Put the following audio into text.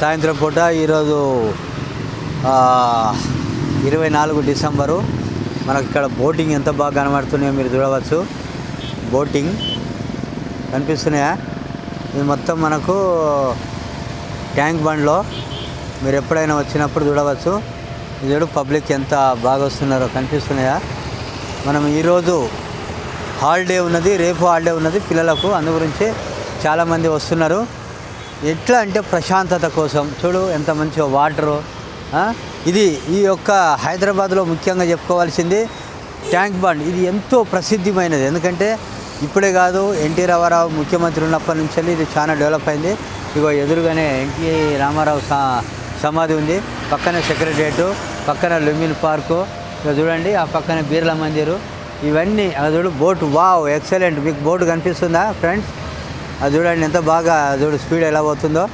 సాయంత్రం పూట ఈరోజు 24 డిసెంబరు. మనకు ఇక్కడ బోటింగ్ ఎంత బాగా కనబడుతున్నాయో మీరు చూడవచ్చు. బోటింగ్ కనిపిస్తున్నాయా? ఇది మొత్తం మనకు ట్యాంక్ బండ్లో మీరు ఎప్పుడైనా వచ్చినప్పుడు చూడవచ్చు. ఇది పబ్లిక్ ఎంత బాగా వస్తున్నారో కనిపిస్తున్నాయా? మనం ఈరోజు హాలిడే ఉన్నది, రేపు హాలిడే ఉన్నది పిల్లలకు, అందు గురించి చాలామంది వస్తున్నారు. ఎట్లా అంటే ప్రశాంతత కోసం. చూడు ఎంత మంచిగా వాటరు. ఇది ఈ యొక్క హైదరాబాద్లో ముఖ్యంగా చెప్పుకోవాల్సింది ట్యాంక్ బండ్. ఇది ఎంతో ప్రసిద్ధిమైనది. ఎందుకంటే ఇప్పుడే కాదు, ఎన్టీ రామారావు ముఖ్యమంత్రి ఉన్నప్పటి నుంచి ఇది చాలా డెవలప్ అయింది. ఇగో ఎదురుగానే ఎన్టీ రామారావు సమాధి ఉంది, పక్కన సెక్రటరియట్, పక్కన లుంబిని పార్కు, ఇక చూడండి ఆ పక్కన బీర్లా మందిరు, ఇవన్నీ. అది చూడు బోటు, వావ్ ఎక్సలెంట్. మీకు బోటు కనిపిస్తుందా ఫ్రెండ్స్? అది చూడండి ఎంత బాగా, చూడు స్పీడ్ ఎలా పోతుందో.